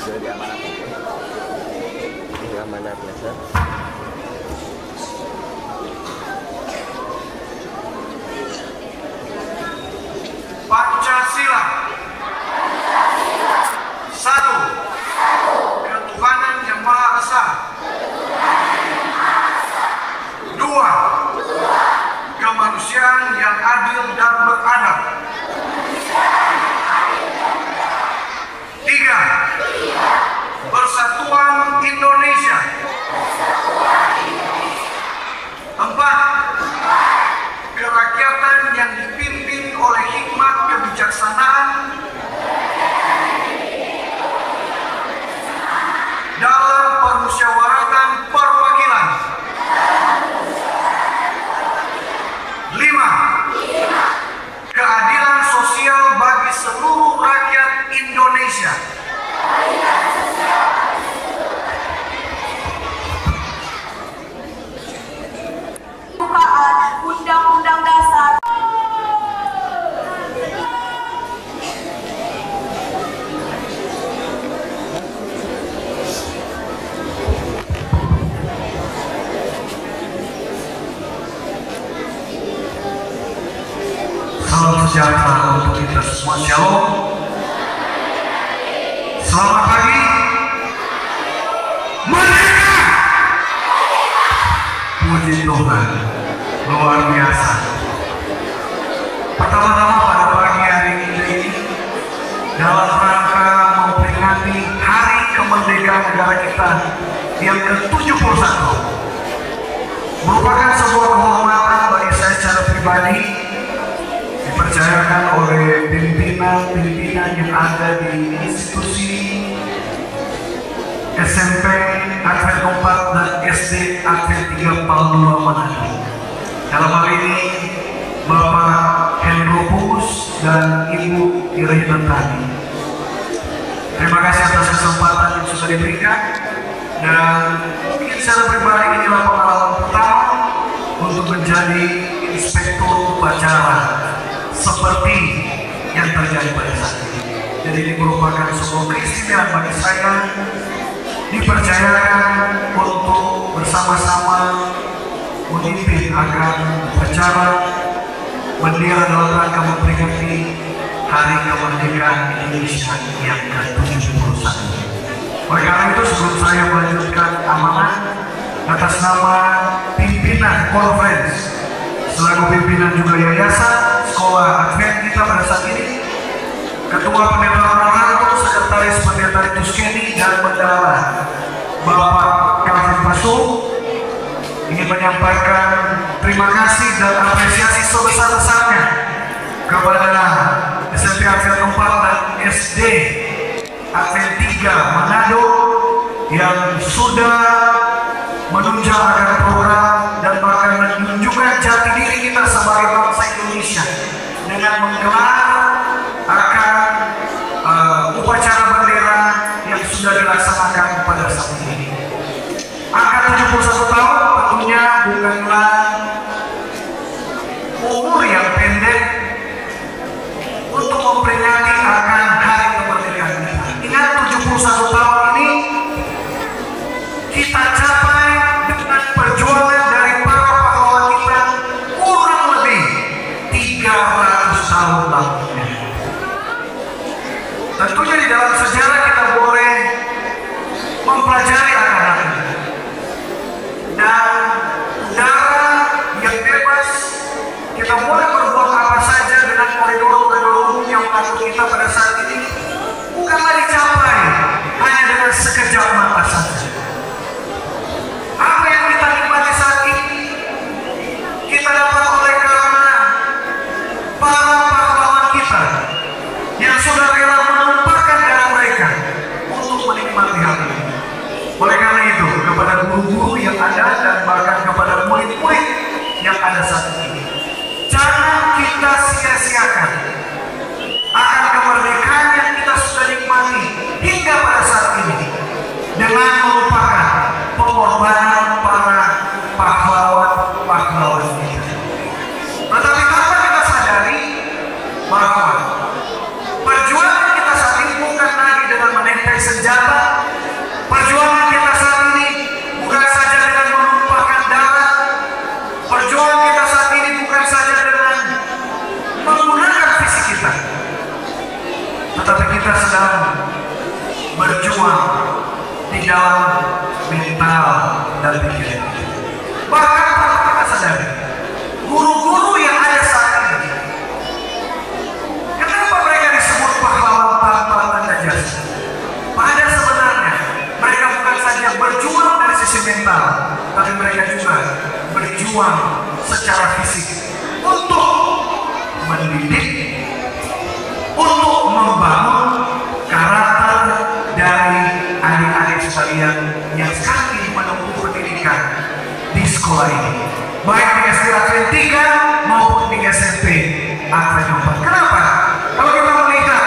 Sudah diamankan. Ini amanat biasa. Pancasila. Satu. Ketuhanan Yang Maha Esa. Dua. Kemanusiaan yang adil dan beradab. Tiga. Persatuan Indonesia. Empat. Kerakyatan yang dipimpin oleh hikmat kebijaksanaan dalam permusyawaratan perwakilan. Lima. Keadilan sosial bagi seluruh rakyat Indonesia. Undang-Undang Dasar. Salam sejahtera untuk kita semua. Shalom. Selamat pagi. Merdeka. Puji Tuhan. Luar biasa. Pertama-tama pada pagi hari ini dalam rangka memperingati Hari Kemerdekaan Negara kita yang ke-71 merupakan sebuah kehormatan bagi saya secara pribadi, dipercayakan oleh pimpinan-pimpinan yang ada di institusi SMP Advent 4 dan SD Advent 3 Paldua Manado. Dalam hal ini Bapak Hendro Pus dan Ibu Irina Tani. Terima kasih atas kesempatan yang sudah diberikan, dan mungkin secara pribadi inilah pengalaman pertama untuk menjadi inspektur upacara seperti yang terjadi pada saat ini. Jadi ini merupakan sebuah keistimewaan bagi saya, dipercayakan untuk bersama-sama memimpin agar upacara bendera dalam rangka memperingati Hari Kemerdekaan Indonesia yang ke-71. Oleh karena itu, sebelum saya melanjutkan amanah atas nama pimpinan conference selaku pimpinan juga yayasan sekolah Advent kita pada saat ini, Ketua Pendeta Ronaldo, Sekretaris Pendeta Titus Kenny, dan Bendahara Bapak Calvin Pasu, ingin menyampaikan terima kasih dan apresiasi sebesar-besarnya kepada SMP Advent 4 dan SD Advent 3 Manado yang sudah menunjang agar program dan bahkan menunjukkan jati diri kita sebagai bangsa Indonesia dengan menggelar akan upacara bendera yang sudah dilaksanakan pada saat ini. Angka 71 tahun tentunya bukanlah umur yang pendek untuk memperingati akan Hari Kemerdekaan kita. Ingat, 71 tahun ini kita capai dengan perjuangan dari para pahlawan kita kurang lebih 300 tahun lamanya. Tentunya di dalam sejarah kita boleh mempelajari akan hal ini. Dan udara yang bebas, kita boleh berbuat apa saja dengan koridor-koridor umum yang mengatur kita pada saat ini, bukanlah dicapai hanya dengan sekejap mata saja. Apa yang kita nikmati saat ini kita dapat oleh karena para pahlawan kita yang sudah rela menumpahkan darah mereka untuk menikmati hal ini. Oleh karena itu, kepada guru-guru yang ada dan bahkan kepada murid-murid yang ada saat ini, jangan kita sia-siakan akan kemerdekaan yang kita sudah nikmati hingga pada saat ini dengan melupakan pengorbanan para pahlawan kita. Tetapi tanpa kita sadari bahwa perjuangan kita saat ini bukan menjadi senjata. Perjuangan kita saat ini bukan saja dengan menumpahkan darah. Perjuangan kita saat ini bukan saja dengan menggunakan fisik kita, tetapi kita sedang berjuang di dalam mental dan pikiran. Bahkan tanpa kita sadari, guru-guru yang ada saat ini, kenapa mereka disebut pahlawan tanpa tanda jasa? Pada sebenarnya mereka bukan saja berjuang dari sisi mental, tapi mereka juga berjuang secara fisik untuk mendidik, untuk membangun karakter dari adik-adik sekalian yang sekarang ini menempuh pendidikan di sekolah ini, baik di SD Advent 3 maupun di SMP Advent 4. Kenapa? Kalau kita melihat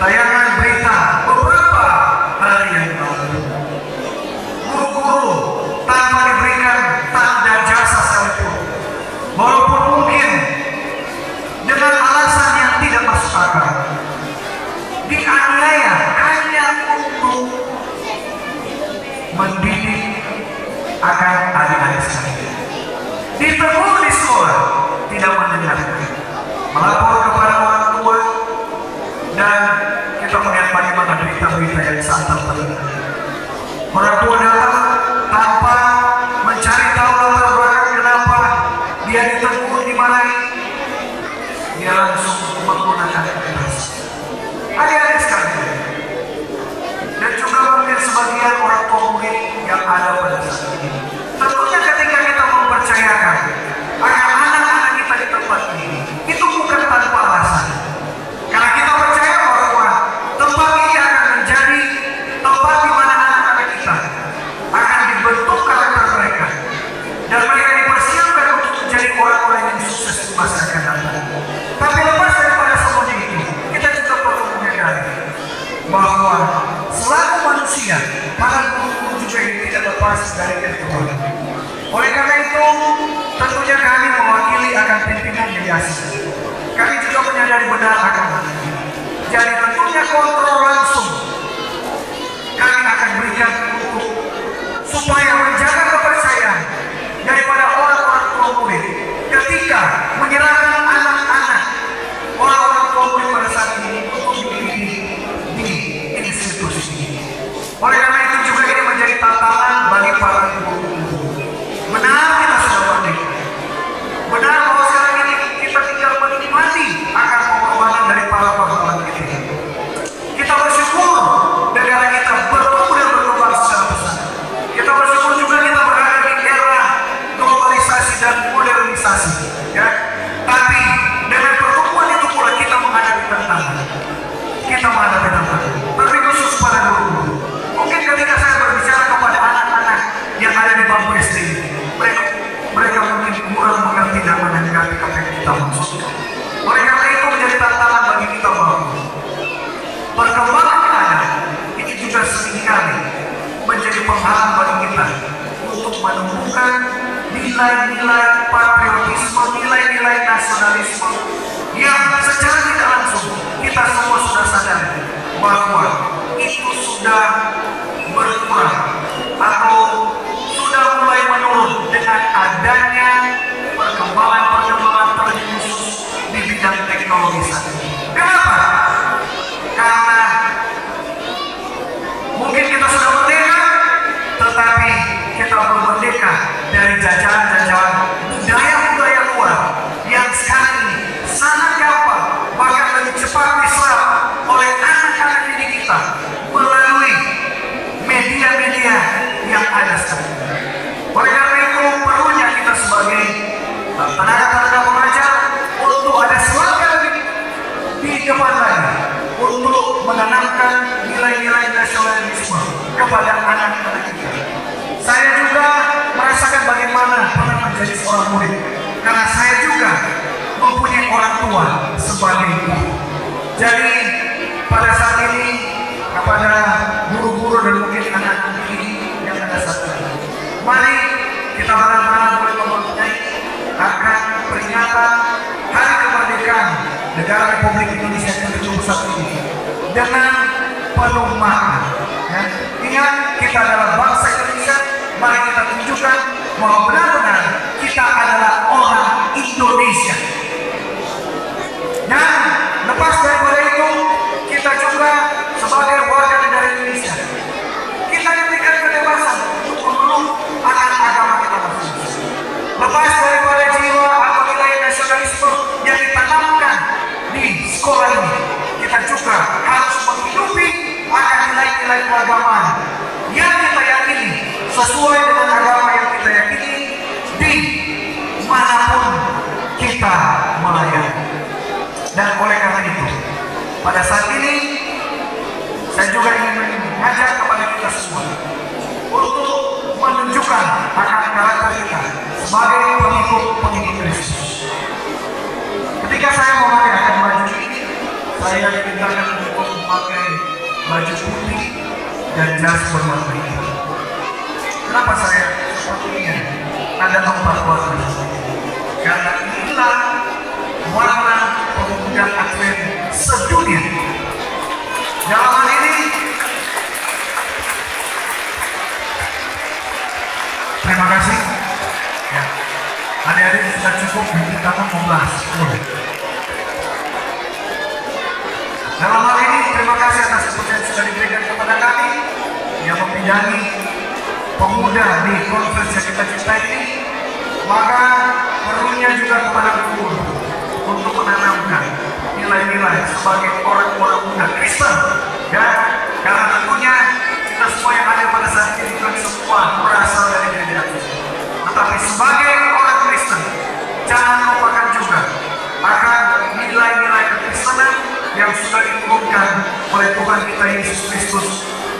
tayangan berita beberapa hari yang lalu, guru-guru tanpa diberikan tanda jasa sekalipun, walaupun mungkin dengan alasan yang tidak masuk akal, dianiaya hanya untuk mendidik akan adik-adik sekalian. Ditegur di sekolah, tidak mendengarkan, melapor kepada orang tua, dan kita melihat bagaimana berita-berita yang sangat terdengar. Orang tua datang tanpa mencari tahu latar belakang kenapa dia ditegur, dimarahi, dia langsung menggunakan kekerasan. Adik-adik sekalian, dan juga mungkin sebagian orang tua murid yang ada pada saat ini, tentunya ketika kita mempercayakan agar anak-anak kita di tempat ini, itu bukan tanpa alasan. Karena kita percaya bahwa tempat ini akan menjadi tempat di mana anak-anak kita akan dibentuk karakter mereka, dan mereka dipersiapkan untuk menjadi orang-orang yang sukses di masa akan datang. Tapi lepas daripada semuanya itu, kita juga perlu menyadari bahwa selaku manusia, para guru juga ini tidak lepas dari kehidupan. Oleh karena itu, tentunya kami mewakili akan pimpinan yayasan. Kami juga menyadari benar akan hal ini. Jadi tentunya kontrol langsung kami akan berikan untuk supaya menjaga kepercayaan daripada orang-orang tua murid ketika menyerahkan anak-anak orang-orang tua murid pada saat ini untuk dididik di institusi ini. Oleh karena itu juga ini menjadi tantangan bagi para guru. Benar kita sudah merdeka. Benar bahwa sekarang ini kita tinggal menikmati akan pengorbanan dari para pahlawan kita. Kita bersyukur negara kita bertumbuh dan berkembang secara besar. Kita bersyukur juga kita berada di era globalisasi dan modernisasi. Ya. Tapi dengan pertumbuhan itu pula kita menghadapi tantangan. Kita menghadapi tantangan. Tapi khusus pada guru. Mungkin ketika saya berbicara kepada anak-anak yang ada di bangku SD, mereka mungkin kurang mengerti dan menanggapi apa yang kita maksudkan. Oleh karena itu menjadi tantangan bagi kita bahwa perkembangan yang ada ini juga seringkali menjadi penghalang bagi kita untuk menemukan nilai-nilai patriotisme, nilai-nilai nasionalisme yang secara tidak langsung kita semua sudah sadar bahwa itu sudah berkurang atau sudah mulai menurun dengan adanya perkembangan-perkembangan terkhusus di bidang teknologi saat ini. Kenapa? Karena mungkin kita sudah merdeka, tetapi kita belum merdeka dari jajaran-jajaran budaya-budaya luar yang sekarang ini sangat gampang, bahkan lebih cepat diserap oleh anak-anak didik kita melalui media-media yang ada sekarang. Oleh karena itu perlunya kita sebagai tenaga-tenaga pengajar untuk ada selangkah lebih di depan lagi untuk menanamkan nilai-nilai nasionalisme kepada anak-anak kita. Saya juga merasakan bagaimana pernah menjadi seorang murid, karena saya juga mempunyai orang tua sebagai guru. Jadi pada saat ini kepada guru-guru dan mungkin anak-anak ini yang ada saat ini, mari kita benar-benar boleh mempunyai akan peringatan Hari Kemerdekaan Negara Republik Indonesia yang ke-71 ini dengan penuh makna. Ya. Ingat, kita adalah bangsa Indonesia. Mari kita tunjukkan bahwa benar-benar kita adalah orang Indonesia. Dan lepas daripada itu, kita juga sebagai warga negara Indonesia, kita diberikan kebebasan untuk memeluk akan agama kita masing-masing. Lepas daripada jiwa atau nilai nasionalisme yang ditanamkan di sekolah ini, kita juga harus menghidupi akan nilai-nilai keagamaan yang kita yakini sesuai dengan agama yang kita yakini di manapun kita melayani. Dan oleh karena itu, pada saat ini saya juga ingin mengajak kepada kita semua untuk menunjukkan akan karakter kita sebagai pengikut Kristus. Ketika saya memakai baju ini, saya dimintakan untuk memakai baju putih dan jas berwarna hitam. Kenapa saya sepertinya ada 4 warna? Karena inilah warna pemuda Advent sedunia. Dalam hal ini, terima kasih. Ya, adik-adik sudah cukup kita membahas. Dalam hal ini, terima kasih atas kepercayaan yang sudah diberikan kepada kami yang membidangi pemuda di konferensi kita ini. Maka perlunya juga kepada guru untuk menanamkan nilai-nilai sebagai orang-orang muda Kristen. Ya, karena tentunya kita semua yang ada pada saat ini bukan semua berasal dari gereja Kristen. Tetapi sebagai orang Kristen, jangan lupakan juga akan nilai-nilai kekristenan yang sudah diturunkan oleh Tuhan kita Yesus Kristus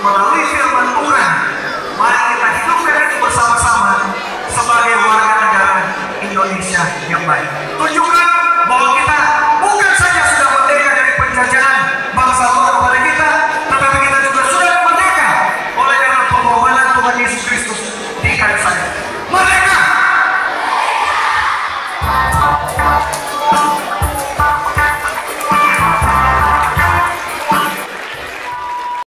melalui firman Tuhan